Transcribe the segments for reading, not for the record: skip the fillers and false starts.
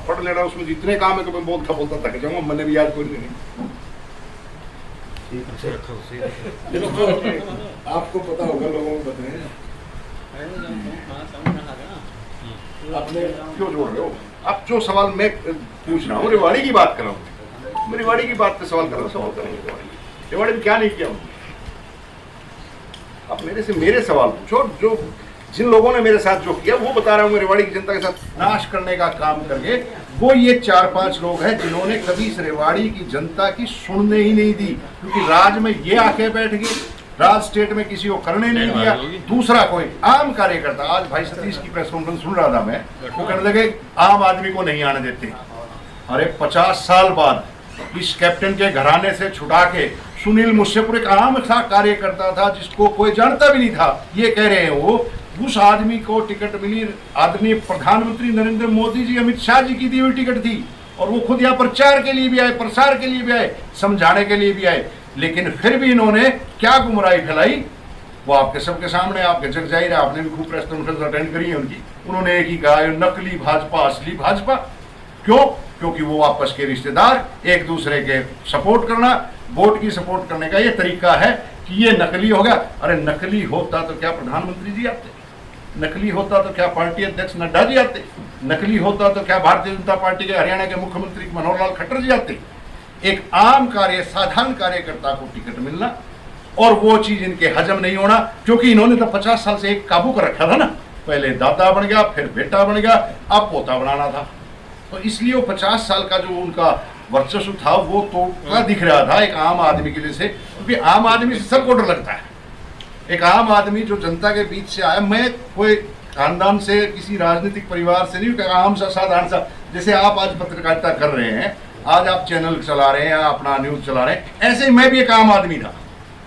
पढ़ लेना, उसमें जितने काम है तो मैं बहुत बोलता थक जाऊंगा, मैंने भी याद कोई नहीं। आपको पता होगा, लोगों को बताएं। आपने क्यों जोड़ रहे हो? आप जो सवाल मैं पूछ रहा हूँ, रेवाड़ी की बात कर रहा हूँ, मैं रेवाड़ी की बात पे सवाल कर रहा हूँ। सवाल करेंगे रेवाड़ी में क्या नहीं किया हूँ? आप मेरे से मेरे सवाल पूछो। जो जिन लोगों ने मेरे साथ जो किया वो बता रहा हूँ। मैं रेवाड़ी की जनता के साथ नाश करने का काम करके, वो ये 4-5 लोग हैं जिन्होंने कभी इस रेवाड़ी की जनता की सुनने ही नहीं दी, क्योंकि राज में ये आके बैठ गए, राज स्टेट में किसी को करने नहीं दिया। दूसरा कोई आम कार्यकर्ता, आज भाई सतीश की प्रेस कॉन्फ्रेंस सुन रहा था मैं, वो कहने लगे आम आदमी को नहीं आने देते। अरे 50 साल बाद इस कैप्टन के घराने से छुटा के सुनील मुझसेपुर एक आम सा कार्यकर्ता था जिसको कोई जानता भी नहीं था, ये कह रहे हैं वो, उस आदमी को टिकट मिली। आदरणीय प्रधानमंत्री नरेंद्र मोदी जी, अमित शाह जी की दी हुई टिकट थी, और वो खुद यहाँ प्रचार के लिए भी आए, प्रसार के लिए भी आए, समझाने के लिए भी आए, लेकिन फिर भी इन्होंने क्या गुमराही फैलाई वो आपके सबके सामने, आपके जग जाहिर है। आपने भी खूब प्रेस कॉन्फ्रेंस अटेंड करी है उनकी। उन्होंने एक ही कहा, नकली भाजपा असली भाजपा। क्यों? क्योंकि वो आपस के रिश्तेदार, एक दूसरे के सपोर्ट करना, वोट की सपोर्ट करने का ये तरीका है कि ये नकली हो गया। अरे नकली होता तो क्या प्रधानमंत्री जी आते? नकली होता तो क्या पार्टी अध्यक्ष नड्डा जी आते? नकली होता तो क्या भारतीय जनता पार्टी के हरियाणा के मुख्यमंत्री मनोहर लाल खट्टर जी आते? एक आम साधारण कार्यकर्ता को टिकट मिलना और वो चीज इनके हजम नहीं होना, क्योंकि इन्होंने तो 50 साल से एक काबू कर रखा था ना। पहले दादा बन गया, फिर बेटा बन गया, अब पोता बनाना था। तो इसलिए वो 50 साल का जो उनका वर्चस्व था वो तो दिख रहा था एक आम आदमी के लिए से, क्योंकि आम आदमी से सबको डर लगता है। एक आम आदमी जो जनता के बीच से आया, मैं कोई खानदान से, किसी राजनीतिक परिवार से नहीं, आम सा साधारण सा, जैसे आप आज पत्रकारिता कर रहे हैं, आज आप चैनल चला रहे हैं, अपना न्यूज चला रहे हैं, ऐसे ही मैं भी एक आम आदमी था।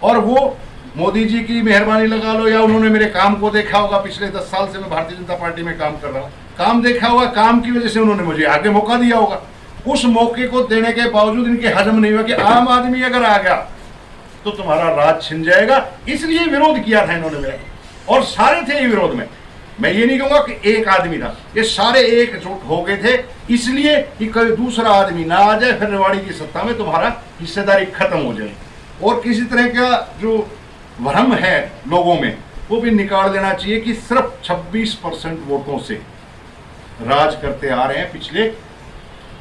और वो मोदी जी की मेहरबानी लगा लो, या उन्होंने मेरे काम को देखा होगा, पिछले 10 साल से मैं भारतीय जनता पार्टी में काम कर रहा हूँ, काम देखा होगा, काम की वजह से उन्होंने मुझे आगे मौका दिया होगा। उस मौके को देने के बावजूद इनके हजम नहीं हुआ कि आम आदमी अगर आ गया तो तुम्हारा राज छिन जाएगा, इसलिए विरोध किया था इन्होंने मेरा। और सारे थे ये विरोध में, मैं ये नहीं कहूंगा कि एक आदमी था, ये सारे एकजुट हो गए थे, इसलिए कि कोई दूसरा आदमी ना आ जाए, फिर रेवाड़ी की सत्ता में तुम्हारा हिस्सेदारी खत्म हो जाए। और किसी तरह का जो भ्रम है लोगों में वो भी निकाल देना चाहिए कि सिर्फ 26% वोटों से राज करते आ रहे हैं पिछले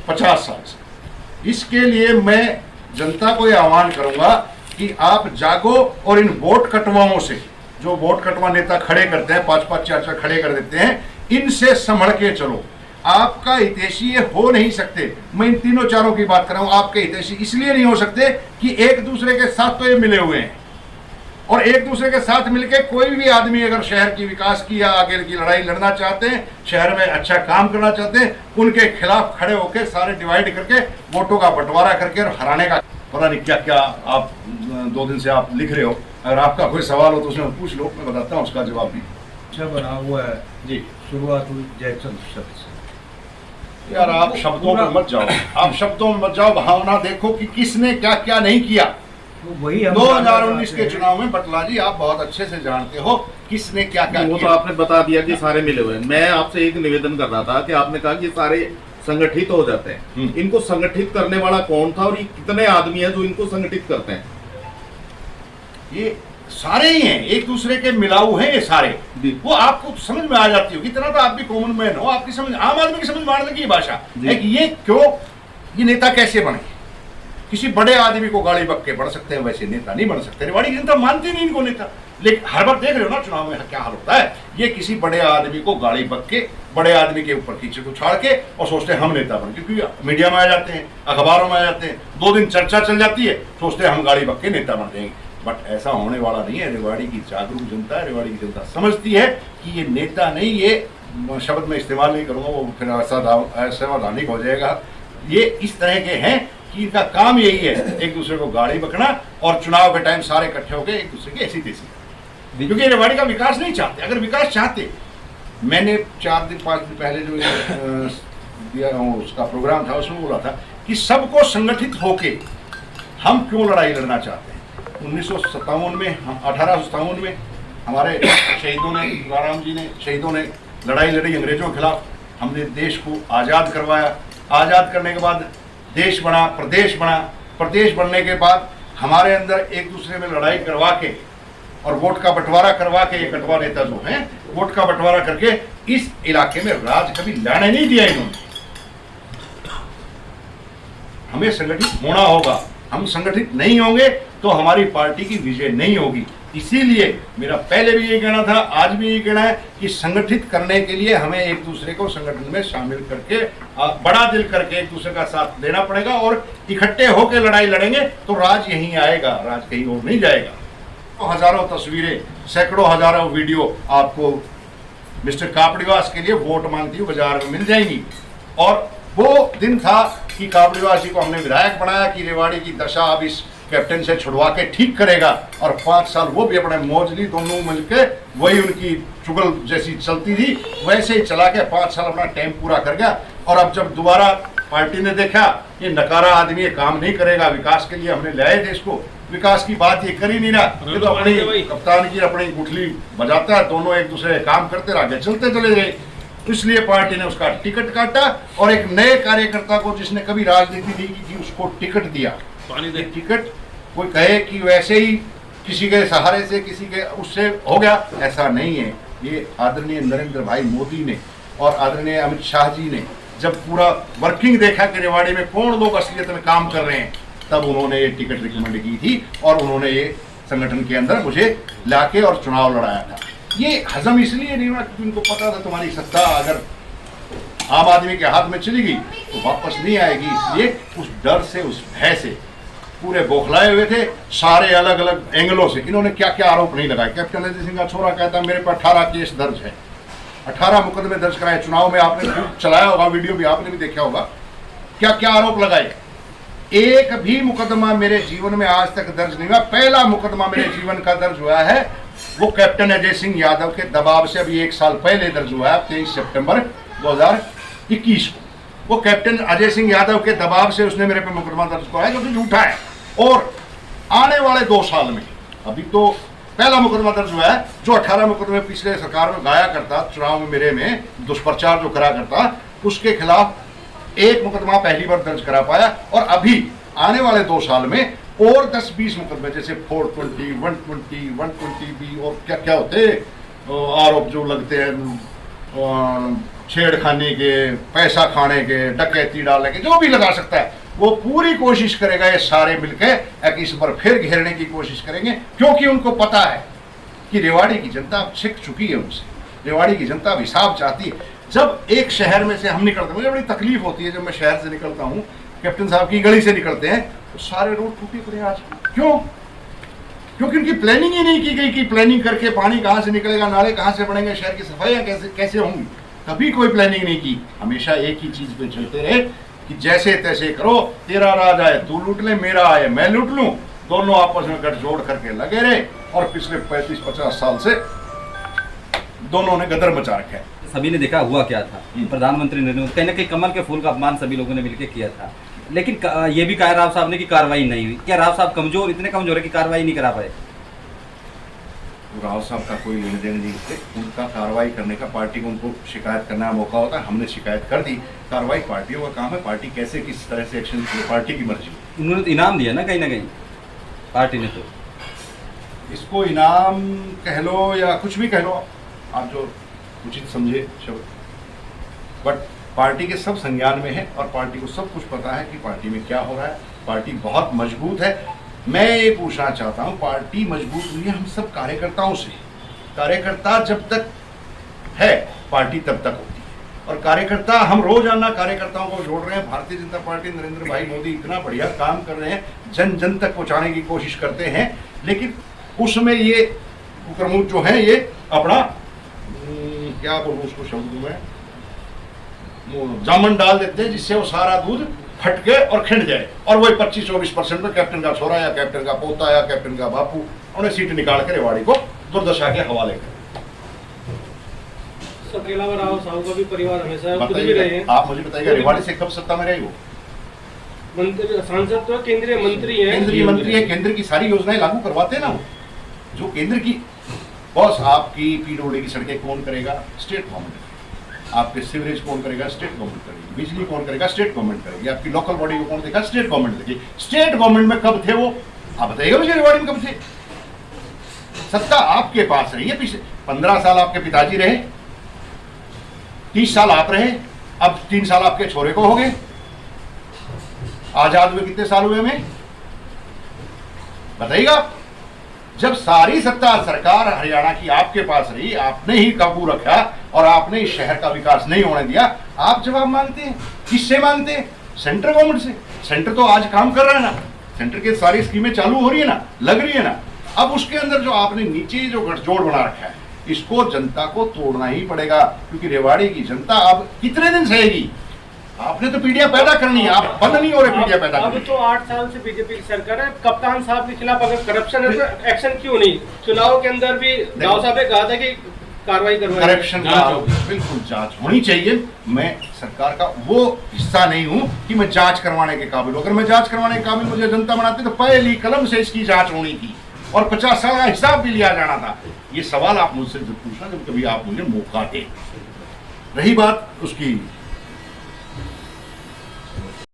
50 साल से। इसके लिए मैं जनता को यह आह्वान करूंगा कि आप जागो और इन वोट कटवाओं से, जो वोट कटवा नेता खड़े करते हैं, 5-5 4-4 खड़े कर देते हैं, इनसे संभल के चलो। आपका हितैषी ये हो नहीं सकते। मैं इन तीनों चारों की बात कर रहा हूं। आपके हितैषी इसलिए नहीं हो सकते कि एक दूसरे के साथ तो ये मिले हुए हैं, और एक दूसरे के साथ मिलकर कोई भी आदमी अगर शहर की विकास की या आगे की लड़ाई लड़ना चाहते हैं, शहर में अच्छा काम करना चाहते हैं, उनके खिलाफ खड़े होकर सारे डिवाइड करके वोटों का बंटवारा करके और हराने का, पता नहीं क्या क्या आप 2 दिन से आप लिख रहे हो। अगर आपका कोई सवाल हो तो उसमें पूछ लो, मैं बताता हूँ उसका जवाब भी। अच्छा बना हुआ है जी, शुरुआत हुई जयचंद शब्द से। यार आप शब्दों में मत जाओ, आप शब्दों में मत जाओ, भावना देखो कि किसने क्या क्या नहीं किया। तो वही 2019 के चुनाव में बटला जी आप बहुत अच्छे से जानते हो किसने क्या क्या वो किया। तो आपने बता दिया कि सारे मिले हुए हैं। मैं आपसे एक निवेदन कर रहा था कि आपने कहा कि सारे संगठित हो जाते हैं, इनको संगठित करने वाला कौन था और ये कितने आदमी है जो इनको संगठित करते हैं? ये सारे ही हैं, एक दूसरे के मिलाऊ हैं ये सारे। वो आपको समझ में आ जाती होगी, इतना तो आप भी कॉमन मैन हो, आपकी समझ, आम आदमी की समझ में आने लगी भाषा है कि ये क्यों, ये नेता कैसे बने। किसी बड़े आदमी को गाड़ी बक के बढ़ सकते हैं, वैसे नेता नहीं बन सकते। रेवाड़ी की जनता मानती नहीं इनको नेता, लेकिन हर बार देख रहे हो ना चुनाव में क्या हाल होता है। ये किसी बड़े आदमी को गाड़ी बक के, बड़े आदमी के ऊपर कीचड़ उछाड़ के और सोचते हैं हम नेता बन, क्योंकि मीडिया में आ जाते हैं, अखबारों में आ जाते हैं, 2 दिन चर्चा चल जाती है, सोचते हैं हम गाड़ी बक के नेता बन जाएंगे। बट ऐसा होने वाला नहीं है। रेवाड़ी की जागरूक जनता है, रेवाड़ी की जनता समझती है कि ये नेता नहीं, ये शब्द में इस्तेमाल नहीं करूंगा, वो फिर असंवैधानिक हो जाएगा। ये इस तरह के हैं कि इनका काम यही है, एक दूसरे को गाड़ी बकना और चुनाव के टाइम सारे इकट्ठे होकर एक दूसरे की ऐसी तैसी, क्योंकि रेवाड़ी का विकास नहीं चाहते। अगर विकास चाहते, मैंने 4 दिन 5 दिन पहले जो दिया उसका प्रोग्राम था उसमें बोला था कि सबको संगठित होके हम क्यों लड़ाई लड़ना चाहते हैं। 1957 में, 1857 में हमारे शहीदों ने, तुकाराम जी ने, शहीदों ने लड़ाई लड़ी अंग्रेजों के खिलाफ। हमने देश को आज़ाद करवाया। आज़ाद करने के बाद देश बना, प्रदेश बना। प्रदेश बनने के बाद हमारे अंदर एक दूसरे में लड़ाई करवा के और वोट का बंटवारा करवा के, ये कटवा नेता जो हैं वोट का बंटवारा करके इस इलाके में राज कभी लाने नहीं दिया इन्होंने। हमें संगठित होना होगा। हम संगठित नहीं होंगे तो हमारी पार्टी की विजय नहीं होगी। इसीलिए मेरा पहले भी ये कहना था, आज भी ये कहना है कि संगठित करने के लिए हमें एक दूसरे को संगठन में शामिल करके बड़ा दिल करके एक दूसरे का साथ देना पड़ेगा और इकट्ठे होकर लड़ाई लड़ेंगे तो राज यहीं आएगा, राज कहीं और नहीं जाएगा। तो हजारों तस्वीरें, सैकड़ों हजारों वीडियो आपको मिस्टर कापड़ीवास के लिए वोट मांगती हुई बाजार में मिल जाएंगी। और वो दिन था कि कापड़ीवास जी को हमने विधायक बनाया कि रेवाड़ी की दशा अब इस कैप्टन से छुड़वा के ठीक करेगा, और 5 साल वो भी अपने मौजली दोनों मिलकर वही उनकी चुगल जैसी चलती थी वैसे ही चला के 5 साल अपना टाइम पूरा कर गया। और अब जब दोबारा पार्टी ने देखा ये नकारा आदमी ये काम नहीं करेगा, विकास के लिए हमने लाए देश को, विकास की बात ये कर ही नहीं रहा, ये तो अपनी कप्तान की अपनी गुठली बजाता है, दोनों एक दूसरे काम करते रह आगे चलते चले गए। इसलिए पार्टी ने उसका टिकट काटा और एक नए कार्यकर्ता को जिसने कभी राजनीति नहीं की थी उसको टिकट दिया। ये टिकट कोई कहे कि वैसे ही किसी के सहारे से किसी के उससे हो गया, ऐसा नहीं है। ये आदरणीय नरेंद्र भाई मोदी ने और आदरणीय अमित शाह जी ने जब पूरा वर्किंग देखा कि रेवाड़ी में कौन लोग असलियत में काम कर रहे हैं, तब उन्होंने ये टिकट रिकमेंड की थी और उन्होंने ये संगठन के अंदर मुझे लाके और चुनाव लड़ाया था। ये हजम इसलिए नहीं हुआ क्योंकि उनको पता था तुम्हारी सत्ता अगर आम आदमी के हाथ में चली गई तो वापस नहीं आएगी, इसलिए उस डर से, उस भय से पूरे बौखलाए हुए थे सारे अलग अलग एंगलों से। इन्होंने क्या क्या आरोप नहीं लगाए। कैप्टन अजय सिंह का छोरा कहता है मेरे पर 18 केस दर्ज है, 18 मुकदमे दर्ज कराए। चुनाव में आपने खूब चलाया होगा, वीडियो भी आपने भी देखा होगा, क्या क्या आरोप लगाए। एक भी मुकदमा मेरे जीवन में आज तक दर्ज नहीं हुआ। पहला मुकदमा मेरे जीवन का दर्ज हुआ है वो कैप्टन अजय सिंह यादव के दबाव से अभी 1 साल पहले दर्ज हुआ है, 23 सितंबर 2021 को। वो कैप्टन अजय सिंह यादव के दबाव से उसने मेरे पे मुकदमा दर्ज कराया जो कि झूठा है। और आने वाले 2 साल में अभी तो पहला मुकदमा दर्ज हुआ है, जो 18 मुकदमे पिछले सरकार में गाया करता, चुनाव में मेरे में दुष्प्रचार जो करा करता, उसके खिलाफ एक मुकदमा पहली बार दर्ज करा पाया। और अभी आने वाले 2 साल में और 10-20 मुकदमे जैसे 420, 120, 120B और क्या क्या होते आरोप जो लगते हैं, छेड़खानी के, पैसा खाने के, डकैती डालने के, जो भी लगा सकता है वो पूरी कोशिश करेगा। ये सारे मिलकर इस बार फिर घेरने की कोशिश करेंगे क्योंकि उनको पता है कि रेवाड़ी की जनता अब सीख चुकी है उनसे। रेवाड़ी की जनता अब हिसाब चाहती है। जब एक शहर में से हम निकलते हैं, मुझे बड़ी तकलीफ होती है जब मैं शहर से निकलता हूँ, कैप्टन साहब की गली से निकलते हैं तो सारे रोड टूटे पड़े आज। क्यों? क्योंकि उनकी प्लानिंग ही नहीं की गई कि प्लानिंग करके पानी कहाँ से निकलेगा, नाले कहाँ से बनेंगे, शहर की सफाइयाँ कैसे होंगी। कभी कोई प्लानिंग नहीं की। हमेशा एक ही चीज पे चलते रहे कि जैसे तैसे करो, तेरा राज आए तू लूट ले, मेरा आए मैं लूट लूं, दोनों आपस में गठजोड़ करके लगे रहे। और पिछले 35-50 साल से दोनों ने गदर मचा रखा है। सभी ने देखा हुआ क्या था। प्रधानमंत्री नरेंद्र कहीं ना कहीं कमल के फूल का अपमान सभी लोगों ने मिलकर किया था, लेकिन ये भी कहा राव साहब ने कि कार्रवाई नहीं हुई। क्या राव साहब कमजोर, इतने कमजोर है कि कार्रवाई नहीं करा पाए? राव साहब का कोई लेन देन नहीं थे, उनका कार्रवाई करने का पार्टी को उनको शिकायत करने का मौका होता है। हमने शिकायत कर दी, कार्रवाई पार्टियों का काम है, पार्टी कैसे किस तरह से एक्शन की पार्टी की मर्जी। उन्होंने तो इनाम दिया ना कहीं ना कहीं पार्टी ने, तो इसको इनाम कह लो या कुछ भी कह लो आप जो उचित समझे शब्द, बट पार्टी के सब संज्ञान में है और पार्टी को सब कुछ पता है कि पार्टी में क्या हो रहा है। पार्टी बहुत मजबूत है। मैं ये पूछना चाहता हूँ, पार्टी मजबूत हुई है हम सब कार्यकर्ताओं से। कार्यकर्ता जब तक है पार्टी तब तक होती है, और कार्यकर्ता हम रोजाना कार्यकर्ताओं को जोड़ रहे हैं। भारतीय जनता पार्टी नरेंद्र भाई मोदी इतना बढ़िया काम कर रहे हैं, जन जन तक पहुँचाने की कोशिश करते हैं, लेकिन उसमें ये कुकरमुख जो है ये अपना क्या बोलूँ उसको शब्द में जामन डाल देते हैं जिससे वो सारा दूध फटके और खिंड जाए, और वही 25-24% में कैप्टन का छोरा या कैप्टन का पोता या कैप्टन का बापू उन्हें सीट निकाल के रेवाड़ी को दुर्दशा के हवाले कर। इसके अलावा राव साहब का भी परिवार हमेशा खुद भी रहे हैं। आप मुझे बताइएगा रेवाड़ी से कब सत्ता में रहे वो? मंत्री सांसद तो केंद्रीय मंत्री है, केंद्रीय मंत्री है, केंद्र की सारी योजनाएं लागू करवाते हैं ना वो, जो केंद्र की। बॉस आपकी PWD की सड़कें कौन करेगा? State government. आपके सीवरेज कौन करेगा? स्टेट गवर्नमेंट करेगी। बिजली कौन करेगा? स्टेट गवर्नमेंट करेगी। आपकी लोकल बॉडी को कौन देगा? स्टेट गवर्नमेंट देगी। स्टेट गवर्नमेंट में कब थे वो? आप बताइएगा मुझे, रेवाड़ी में कब थे? सत्ता आपके पास रही है। पिछले 15 साल आपके पिताजी रहे, 30 साल आप रहे, अब 3 साल आपके छोरे को हो गए। आजाद हुए कितने साल हुए हमें बताइएगा आप? जब सारी सत्ता सरकार हरियाणा की आपके पास रही, आपने ही काबू रखा और आपने इस शहर का विकास नहीं होने दिया, आप जवाब मांगते हैं। किससे मांगते हैं? सेंट्रल गवर्नमेंट से। सेंटर तो आज काम कर रहा है ना, सेंटर की सारी स्कीमें चालू हो रही है ना, लग रही है ना। अब उसके अंदर जो आपने नीचे जो गठजोड़ बना रखा है, इसको जनता को तोड़ना ही पड़ेगा, क्योंकि रेवाड़ी की जनता अब कितने दिन सहेगी? आपने तो पीढ़ियां पैदा करनी है, आप बंद नहीं हो रहे पीढ़ियां पैदा अब करनी। तो 8 साल से बीजेपी की सरकार है। कप्तान साहब के खिलाफ अगर करप्शन है तो एक्शन क्यों नहीं? चुनाव के अंदर भी राव साहब ने कहा था कि कार्रवाई करवाई, करप्शन का बिल्कुल जांच होनी चाहिए। मैं सरकार का वो हिस्सा नहीं हूं कि मैं जांच करवाने के काबिल हूं। अगर मैं जांच करवाने के काबिल मुझे जनता बनाती तो पहली कलम से इसकी जांच होनी थी और 50 साल का हिसाब भी लिया जाना था। ये सवाल आप मुझसे जब पूछना जब कभी आप मुझे मौका दे। रही बात उसकी